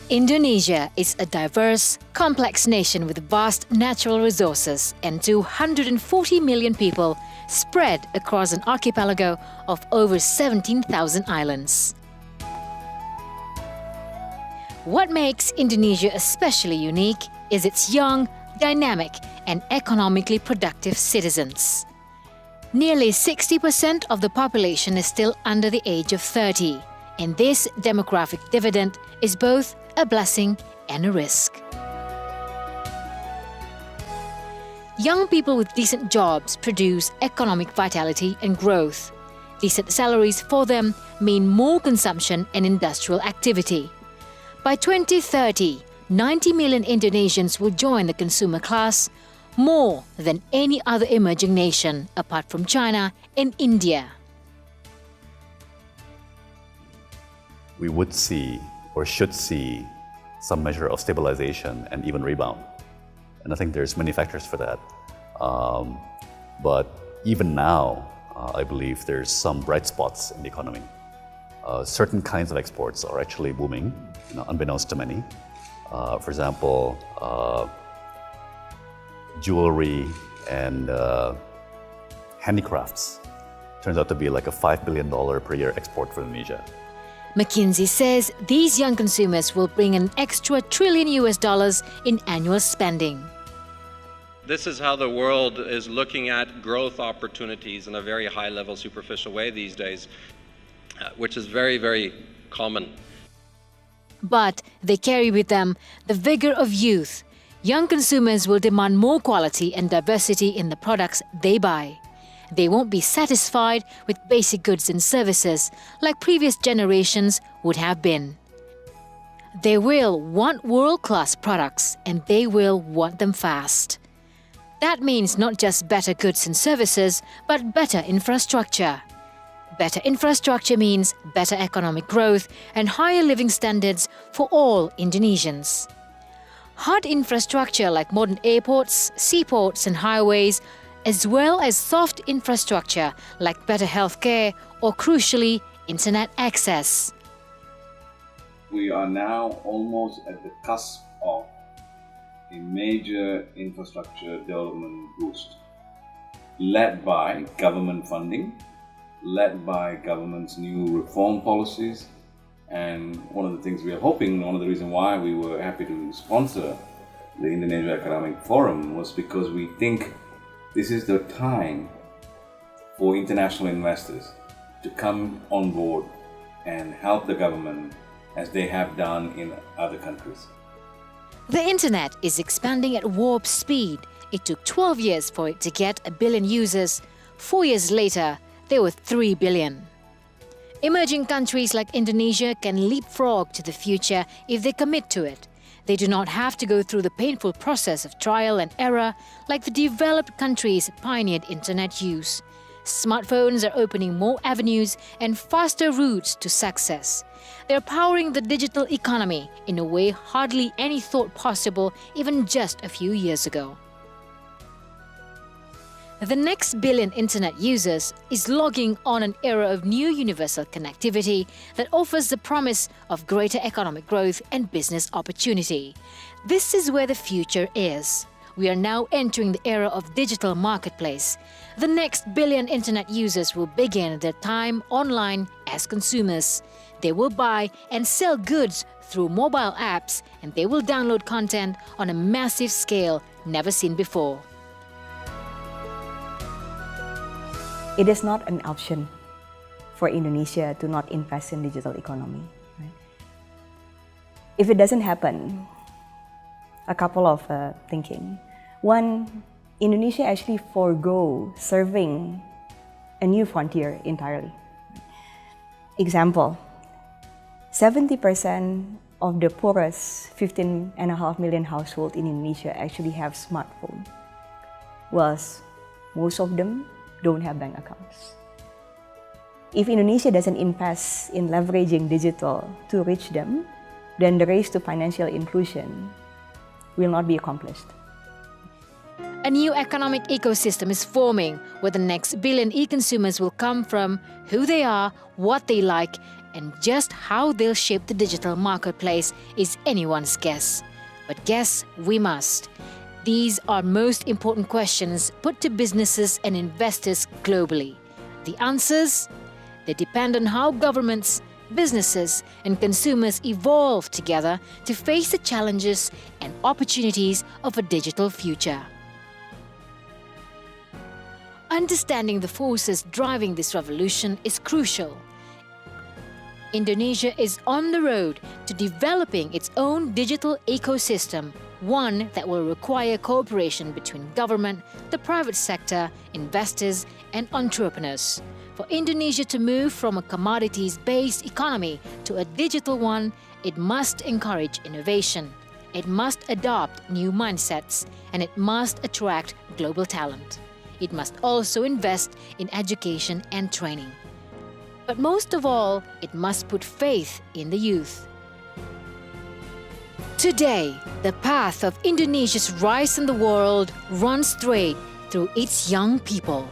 Indonesia is a diverse, complex nation with vast natural resources and 240 million people spread across an archipelago of over 17,000 islands. What makes Indonesia especially unique is its young, dynamic and economically productive citizens. Nearly 60% of the population is still under the age of 30, and this demographic dividend is both a blessing and a risk. Young people with decent jobs produce economic vitality and growth. Decent salaries for them mean more consumption and industrial activity. By 2030, 90 million Indonesians will join the consumer class, more than any other emerging nation apart from China and India. We would see or should see some measure of stabilization and even rebound. And I think there's many factors for that. But even now, I believe there's some bright spots in the economy. Certain kinds of exports are actually booming, unbeknownst to many. For example, jewelry and handicrafts turns out to be like a $5 billion per year export for Indonesia. McKinsey says these young consumers will bring an extra $1 trillion in annual spending. This is how the world is looking at growth opportunities in a very high-level, superficial way these days, which is very, very common. But they carry with them the vigor of youth. Young consumers will demand more quality and diversity in the products they buy. They won't be satisfied with basic goods and services like previous generations would have been. They will want world-class products and they will want them fast. That means not just better goods and services, but better infrastructure. Better infrastructure means better economic growth and higher living standards for all Indonesians. Hard infrastructure like modern airports, seaports and highways, as well as soft infrastructure like better healthcare or, crucially, internet access. We are now almost at the cusp of a major infrastructure development boost, led by government funding, led by government's new reform policies. And one of the things we are hoping, one of the reasons why we were happy to sponsor the Indonesia Economic Forum was because we think this is the time for international investors to come on board and help the government as they have done in other countries. The internet is expanding at warp speed. It took 12 years for it to get 1 billion users. 4 years later, there were 3 billion. Emerging countries like Indonesia can leapfrog to the future if they commit to it. They do not have to go through the painful process of trial and error like the developed countries pioneered internet use. Smartphones are opening more avenues and faster routes to success. They are powering the digital economy in a way hardly any thought possible even just a few years ago. The next billion internet users is logging on an era of new universal connectivity that offers the promise of greater economic growth and business opportunity. This is where the future is. We are now entering the era of digital marketplace. The next billion internet users will begin their time online as consumers. They will buy and sell goods through mobile apps, and they will download content on a massive scale never seen before. It is not an option for Indonesia to not invest in digital economy. Right? If it doesn't happen, a couple of thinking. One, Indonesia actually forego serving a new frontier entirely. Example, 70% of the poorest 15.5 million households in Indonesia actually have smartphones, whilst most of them don't have bank accounts. If Indonesia doesn't invest in leveraging digital to reach them, then the race to financial inclusion will not be accomplished. A new economic ecosystem is forming where the next billion e-consumers will come from who they are, what they like, And just how they'll shape the digital marketplace is anyone's guess. But guess we must. These are most important questions put to businesses and investors globally. The answers? They depend on how governments, businesses, and consumers evolve together to face the challenges and opportunities of a digital future. Understanding the forces driving this revolution is crucial. Indonesia is on the road to developing its own digital ecosystem, one that will require cooperation between government, the private sector, investors, and entrepreneurs. For Indonesia to move from a commodities-based economy to a digital one, it must encourage innovation, it must adopt new mindsets, and it must attract global talent. It must also invest in education and training. But most of all, it must put faith in the youth. Today, the path of Indonesia's rise in the world runs straight through its young people.